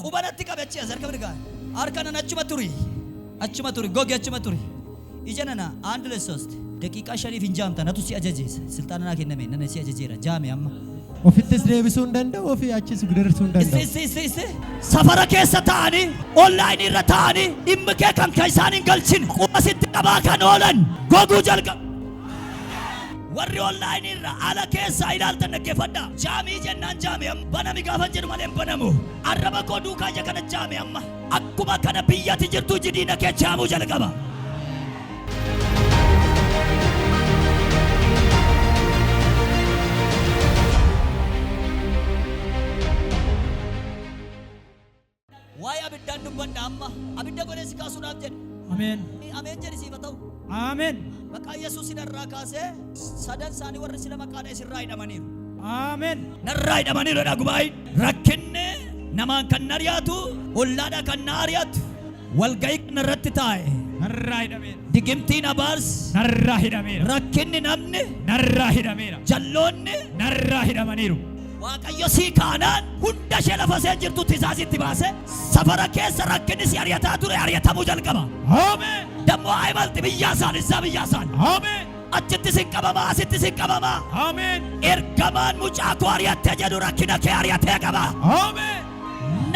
qubanatti qabachi azarka birga arkana achuma turi gogi achuma turi ijanana አንድ ለሶስት ደቂቃ ሸሪፍ እንጃምታ ነቱ ሲያጀጀስ ስልጣንና ከነመ ነነ ሲያጀጀራ ጃሚ አማ ኦፊትስ ደብሱን ደንደ ኦፊ አቺስ ጉደርሱን ደንደ ሰፈረ ከሰታኒ ኦንላይን ይረታኒ ኢምከ ከም ከይሳኒን ገልችን ቁመሲት ቀባ ከኖለን ጎጉ ጀልቀ ወሪ ኦንላይን ይራ አለ ከሳ ይላል ተነገፈዳ ጃሚ ጀናን ጃሚ በነሚ ጋፈን ጀር ማለም በነሙ አረበ ኮዱ ካጀ ከነ ጃሚ አማ አኩማ ከነ ብያት ጅርቱ ጅዲነ ከቻሙ ጀልቀባ ዋይ አብዳን ዱበና አማ አብዳ ጎለስ ካሱናት ጀን አሜን አሜን ጀን ሲፈተው አሜን በቃ ኢየሱስ ይደራ ካሴ ሰደን ሳኒ ወር ስለመቃደ ሲራይ ደመኒ አሜን ነራይ ደመኒ ረዳ ጉባይ ረክነ ነማን ከነሪያቱ ወላዳ ከናሪያቱ ወልጋይ ነረትታይ ነራይ ደሜን ዲግምቲና ባርስ ነራይ ደሜን ረክነ ነምነ ነራይ ደሜን ጀሎነ ነራይ ደመኒሩ waaqayyo si kaanaan hunda ishee lafa isheen jirtu tisaasitti baase safara keessa rakkinni si ariyataa ture ariyatamuu jalqaba. Ameen. Dammoo imalti biyyaasaan isaa biyyaasaan. Ameen. Achitti sin qabamaa asitti sin qabamaa. Ameen. Ergamaan mucaa koo ariyattee jedhu rakkina kee ariyatee qaba. Ameen.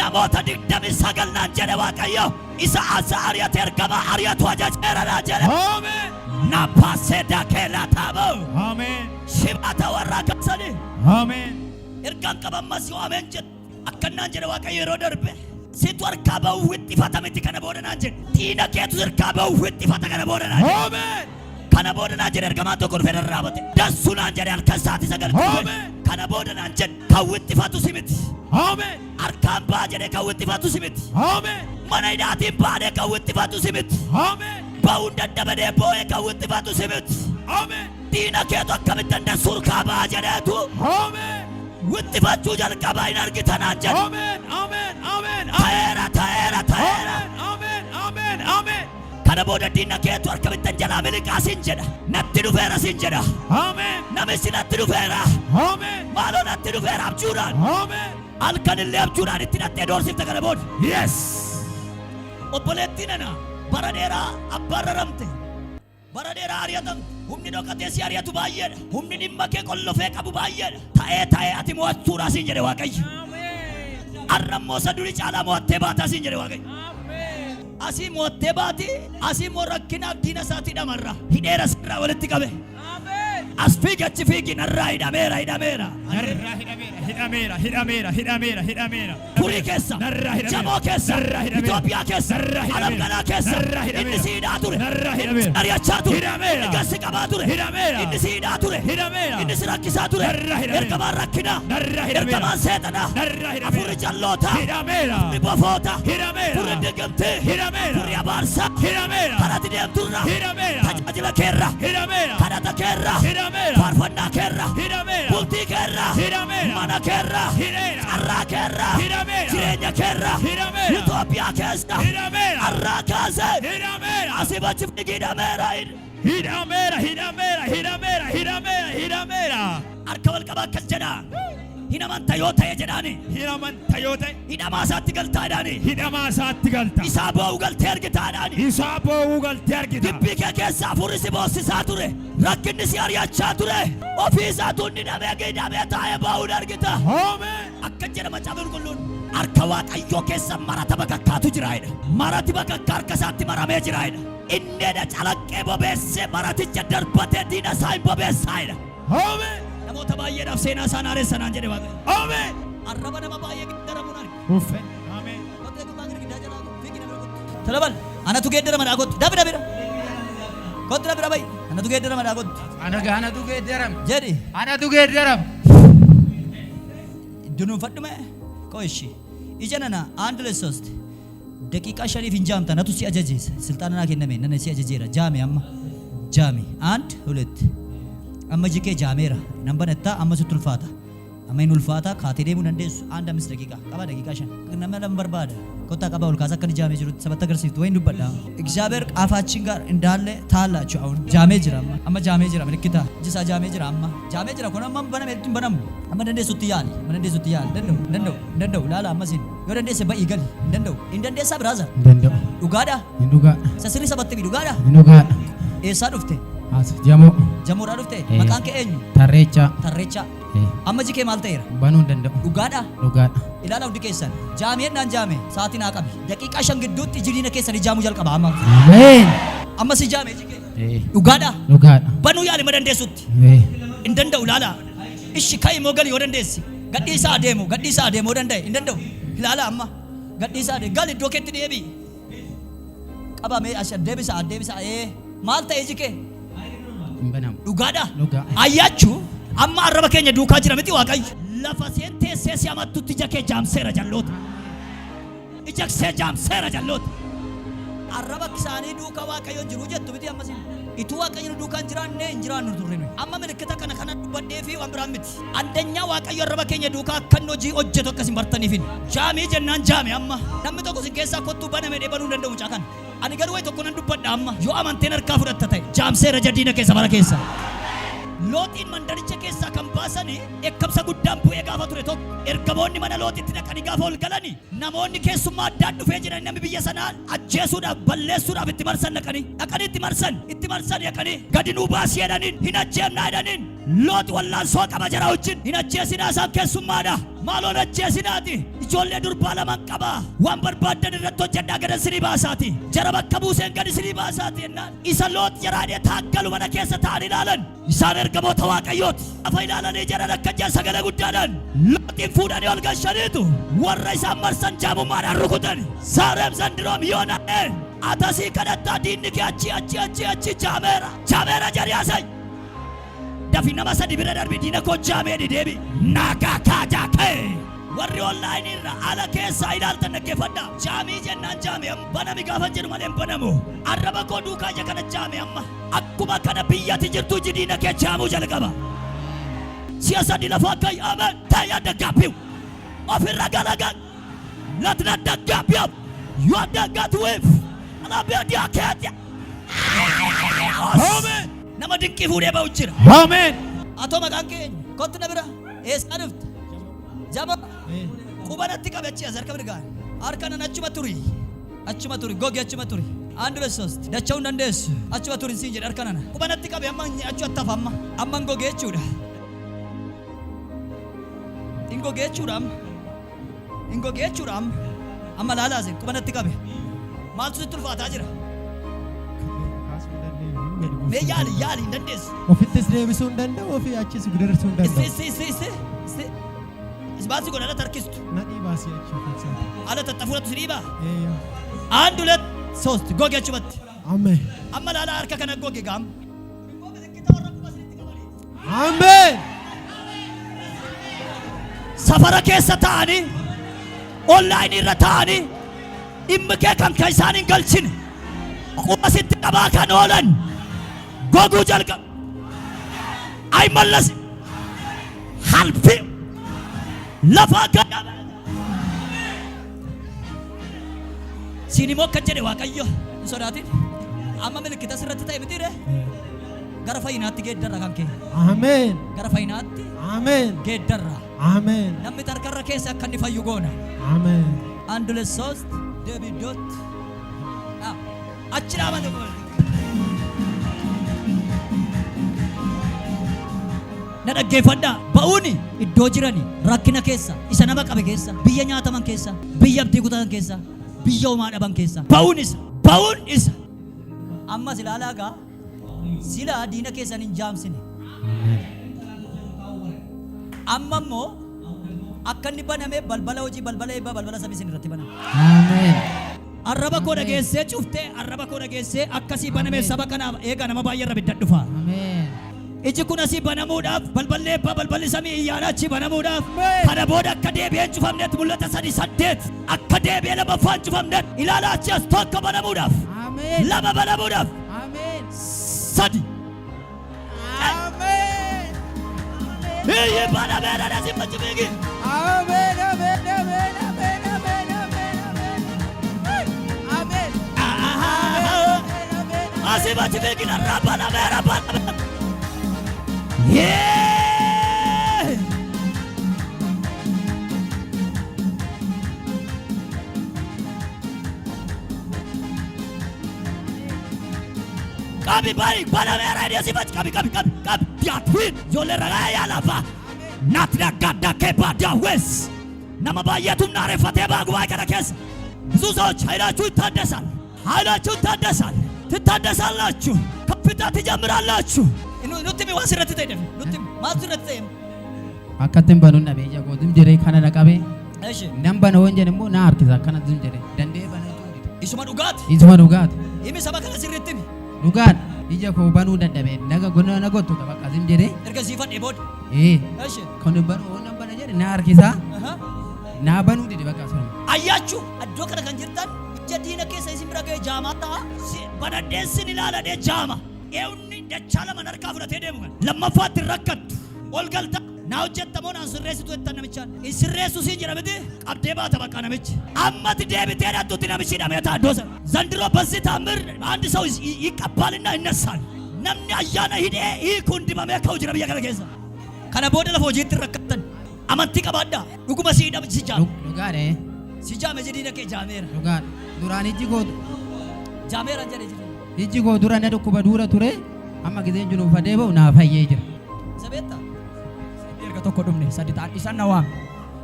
Namoota 29 naan jedhe waaqayyo isa asa ariyatee ergamaa ariyatu ajajeera naan jedhe. Ameen. Napaasee dakee laatamu. Ameen. Shibata warraa kabsanii. Ameen. Ergaan qabamas yoo ameen jedhu akkanaan jedhe waaqayyo yeroo darbe situ harkaa ba'uu wixxifata miti kana booda naan jedhe diina keetu harkaa ba'uu wixxifata kana booda naan jedhe. Ameen. Kana booda naan jedhe ergamaan tokko dhufee rarraabate dansu naan jedhe halkan sa'aatii 9 Ameen. kana booda naan jedhe kan wixxifatu si miti. Ameen. Harkaan baa jedhe kan wixxifatu si miti. Ameen. Mana hidhaatiin baadhee kan wixxifatu si miti. Ameen. Ba'uun dadhabadee boo'ee kan wixxifatu si miti. Ameen. Diina keetu akkamitti dansu harkaa baa jedheetu. Ameen. Wixxifachuu jalqabaa hin argitanaan jedhe. Ameen. Ameen. Ameen. Ta'eera ta'eera ta'eera. Ameen. Ameen. Ameen. Kana booda diina keetu akkamitti jalaa miliqaa sin jedha. Natti dhufeera sin jedha. Ameen. Namichi natti dhufeera. Amen. Maaloo natti dhufeera abjuudhaan. Amen. Halkanillee abjuudhaan itti nattee doorsifte kana booda. Yes. Obboleettiin ana bara dheeraa abbaan raramte. Bara dheeraa ariyatamte. Humni dhokatee si ariyatu baay'eedha. Humni dhimma kee qollofee qabu baay'eedha. Ta'ee ati mo'achuudhaa sin jedhe Waaqayyo. Amen. Arrammoo isa durii caalaa mo'attee baataa sin jedhe Waaqayyo. Amen. Asii mo'attee baati. Asii moo rakkinaaf diina isaatii dhamarra. Hidheera sirraa walitti qabe. Amen. As fiigachi fiigi narraa hidhameera hidhameera. Hidhameera. Purii keessa, Jamoo keessa, Itoophiyaa keessa, Alamganaa keessa, inni si hidhaa ture, inni si ari'achaa ture, inni gassi qabaa ture, inni si hidhaa ture, inni si rakkisaa ture, ergamaan rakkinaa, ergamaan seexanaa, afurri jallootaa, afurri bofoota, afurri digimtii, afurri abaarsaa, kanatti deemturra, tajaajila keerra, kadhata keerra, faarfannaa keerra, bultii keerra, mana keerra, carraa keerra, jireenya keerra, Itoophiyaa keessa, arraa kaase, asii bachiif hidhameera. Hidhameera. Harka wal qabaa akkas jedha. Hidhamanta yoo ta'e jedhaani. Hidhamaa isaatti galtaa jedhaani. Isaa boo'uu galtee argitaadhaani. Dibbii kee keessa afurri si boossisaa ture. Rakkinni si ari'achaa ture. Ofii isaatu inni hidhamee taa'ee baa'uun argita. Akka jedha macaafa qulqulluun. Harka Waaqayyoo keessa marata bakakkaatu jira jedha. Marati bakakkaa harka isaatti maramee jira jedha. Inneedha calaqqee bobeessee maraticha darbatee diina isaa hin bobeessaa jedha. Namoota baay'eedhaaf seenaa isaan haaressanaan jedhe Waaqayyo. Arraba nama baay'ee geeddaramuun arge. Talabal anatu geeddarama dhaagottu dabira kottu dabira bayi anatu geeddarama dhaagottu. Anatu geeddaram. Jedhi. Anatu geeddaram. Dunuunfadhu mee ቆይሺ ኢጀነና አንድ ለሶስት ደቂቃ ሸሪፍ እንጃምታ ነቱ ሲያጀጀስ ስልጣንና ከነመ ነነ ሲያጀጀራ ጃሚ አማ ጃሚ 1 2 አመጂኬ ጃሜራ ነምበነታ አመሱ ቱልፋታ Ameen ulfaata kaatee deemuu dandeessu. Anda 5 daqiiqa qaba daqiiqa 5 nama lam barbaada kotta qaba ol kaasa kan jaamee jiru sabata agarsiiftu wayin dubbadha. እግዚአብሔር ቃፋችን ጋር እንዳለ ታላችሁ አሁን ጃሜ ጅራ አማ ጃሜ ጅራ ምልክታ ጅሳ ጃሜ ጅራ አማ ጃሜ ጅራ ኮና አማ በነም እድን በነም አማ ደንደሱ ትያል ደንደሱ ትያል ደንደው ላላ አማሲን ወደንደሰ በይገል እንደንደሳ ብራዘር ዱጋዳ ዱጋ ሰስሪ ሰበት ዱጋዳ ዱጋ ኤሳ ዱፍቴ as jamo jamoodhaa dhufte maqaan kee eenyu? Tarreecha amma jikee maal ta'eera? Banuu hin danda'u. Dhugaadha? Dhugaadha. Ilaala hundi keessan jaameen naan jaame sa'aatii naa qabi daqiiqaa 5 gidduutti jiriina keessan jaamuu jalqaba amma. Ameen. Amma si jaame jikee? Dhugaadha? Dhugaadha. Banuu yaali ma dandeessutti? Hin danda'u ilaala. Ishi ka'ii moo galii yoo dandeessi? Gadhiisaa adeemu danda'e hin danda'u. Ilaala amma gadhiisaa adeemu gal iddoo keetti deebi. Qabamee as deebisa maal ta'e jikee? Dhugaadha? Ayyaachuu amma arraba keenya duukaa jira miti waaqayyo. Lafa seentee seesi amattutti ija kee jaamseera jalloota. Ijaksee jaamseera jalloota. Arraba isaanii duukaa waaqayyoon jiru jettu miti ammasin. Ituu waaqayyoon duukaa hin jiraannu turre nuyi. Amma milikkita kana dubbadhee fi waan biraan miti. Addunyaa waaqayyo arraba keenya duukaa akka hojii hojjetu akkas hin bartaniifin. Jaamii jennaan jaame amma. Namni tokko sin keessaa kottuu baname dheebanuu hin danda'u mucaa kana. Ani garuu wayi tokko nan dubbadha amma. Yoo amanteen harkaa fudhatta ta'e jaamseera jadiina keessa bara keessa. Lootiin mandaricha keessaa kan baasanii eekkamsa guddaan bu'ee gaafa ture tokko ergamoonni mana lootitti dhaqanii gaafa ol galanii namoonni keessummaa addaan dhufee jiran namni biyya sanaa ajjeesuudhaaf balleessuudhaaf itti marsan dhaqanii itti marsan dhaqanii gadi nuu baasii jedhaniin hin ajjeemnaa jedhaniin looti wallaansoo qaba jara wajjin hin ajjeesinaa isaan keessummaadha maaloon ajjeesinaati ijoollee durbaa laman qaba waan barbaaddan irratti hojjedhaa gadan sinii baasaati jara bakka buuseen gadi sinii baasaati jennaan isa loot jaraadhee taaggalu mana keessa ta'an ilaalan isaan ergamoota waaqayyooti afa ilaalanii jedhan akka jaa sagalee guddaadhaan lootiin fuudhanii ol galchaniitu warra isaan marsan jaamummaadhaan rukutan saareem zandiroom yoona'e atasii kadhattaa diinni kee achi jaameera jariyaasay dafi nama sadi bira darbi diina koo jaamee deebi nagaa kaajaa kee warri online irra ala keessa ilaaltan dhaggeeffadha jaamii jennaan jaame banami gaafa jedhu malee banamu arraba koo duukaa ija kana jaame amma akkuma kana biyyatti jirtu jidiina kee jaamuu jalqaba siyaasa dilafaa kai amen ta'ee daggaappiu ofirra galagal latna daggaappiu yoo daggatuuf alaabee diyakeetia amen nama dinqii fuudhee ba'u jira Amen. atoo maqaan keenya kottu na bira eessaa dhufte jama qubanatti qabechi azarka birgaan harkanan achuma turi gogi achuma turi አንድ በሶስት ደቻው እንደንደስ አቹ አቱሪ ሲንጀ ደርከናና ቁበነtti qabe amma achu attafamma amma ngogeechuudha ingogeechuudha amma laalaase ቁበነtti qabe maaltu sitti ulfaataa jira mee yaali dandees Ofittis deebisuu hin danda'u ofii achis gudarsuu hin danda'u. Isbaasi godhana tarkistu Nadhii baasii achi ofiisaati. ala tattafuudhatu siriibaa አንድ ሁለት ሶስት ጎጌ አችበት Ameen. amma laala harka kana goge gaam Ameen. safara keessa ta'anii online irra ta'anii dhimmi kee kan isaan hin galchine quba sitti qabaa kan oolan goguu jalqaba ay mallas halfi lafa gada sinimo akka jedhe waaqayyo hin sodaatin amma milikkita sirratti ta'e miti de gara fayyinaatti geeddarra kan kee Ameen. gara fayyinaatti Ameen. geeddarra Ameen. namni tarkarra keessa akka inni fayyu goona Ameen. አንድ ሁለት ሶስት ደቢዶት አችራ ማለት ነው nadhaggeeffadhaa ba'uuni iddoo jirani rakkina keessa isa nama qabe keessa biyya nyaataman keessa biyya abdii kutatan keessa biyya homaa dhaban keessa ba'uun isa ammas ilaalaa gaa silaa diina keessan hin jaamsine amma immoo akka inni baname balbala hojii balbala eebbaa balbala sabiisin irratti baname Ameen. arraba koo dhageessee cuftee arraba koo dhageessee akkasii baname saba kanaaf eegaa nama baay'ee irra biddan dhufa Ameen. iji kun asii banamuudhaaf balballi eebbaa balballi samii iyyaanaa achi banamuudhaaf kana booda akka deebi'een cufamneet mul'ata 3-8 akka deebi'ee lamaffaan cufamneet ilaalaa achi as tokko banamuudhaaf Ameen. lama banamuudhaaf Ameen. 3 Ameen. ይባላል ለዚህ መጭበግ አሜን አሜን አሜን አሜን አሜን አሜን አሜን አሲባች በግና ራባና ራባና Kabi bari bala mera dia sifat kabi diatuin jolera ya lava natna gada kepa dia wes nama bayatum nare fateba gua kada kes ብዙ ሰዎች ኃይላችሁ ይታደሳል ትታደሳላችሁ ከፍታ ትጀምራላችሁ ኑትም ዋስረት ተደም ኑትም ማስረት ተም አከተም ባኑና በያ ጎድም ጀሬ ካና ነቃቤ እሺ ነምባነ ወንጀን ሞ ና አርኪዛ ካና ዝም ጀሬ ደንዴ ባና ኢስማ ዱጋት ኢሚ ሰበከ ለስርትም ዱጋት ija ko banu daddabe naga gonna nagoto tabaka zim jere erga sifat ebod እሺ ኮን በሩ ወንና ባና ጀሬ ና አርኪዛ ና ባኑ ዲዲ በቃ ሰሩ አያችሁ አዶ ከነ ከንጅርታን ጀዲነ ከሰ ሲምራገ ጃማታ በደደስን ይላል ደ ጃማ ኤውኒ ደቻለ መነርካ ፍረተ ደሙ ለማፋት ረከት ወልገልታ ናውጀተሞን አንስሬስቱ የተነምቻል እስሬሱ ሲጀረብት ቀብዴባ ተበቃ ነምች አመት ደብቴ ዳቱት ነምች ደመታ ዶሰ ዘንድሮ በዚህ ታምር አንድ ሰው ይቀባልና ይነሳል ነምኒ አያና ሂዴ ይኩንዲ ማመካው ጅረብ ያከረገዛ ከነ ቦደ ለፎጂ ትረከተን አመንቲ ቀባዳ ዱጉማ ሲዳም ሲጃ ዱጋሬ ሲጃ መጀዲነ ከ ጃሜራ ዱጋር ዱራኒ ጂጎ ጃሜራ ጀለ ጂጎ ዱራነ ደኩባ ዱራ ቱሬ አማ ጊዜ ጅኑ ፈዴበው ና ፈየ ጅር ሰቤታ erga tokko dhumne saditaan isa nawam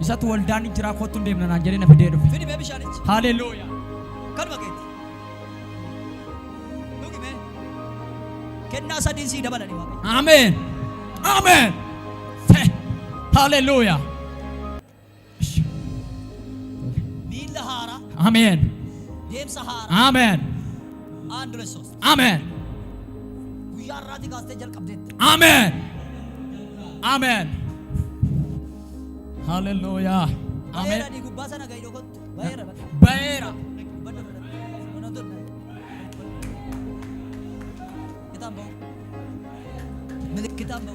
isatu waldaan jira kottu deemna naan jedhee na fidee dhufe fidi me bishanich haleluya kan bageeti dugime kenna sadin si dabalani waqa amen amen haleluya mila hara amen dem sahara amen andresos amen guyarrati gaste jal qabdet amen amen haleluya amen di gubasa na gaido kot bayera bayera kitambo milik kitambo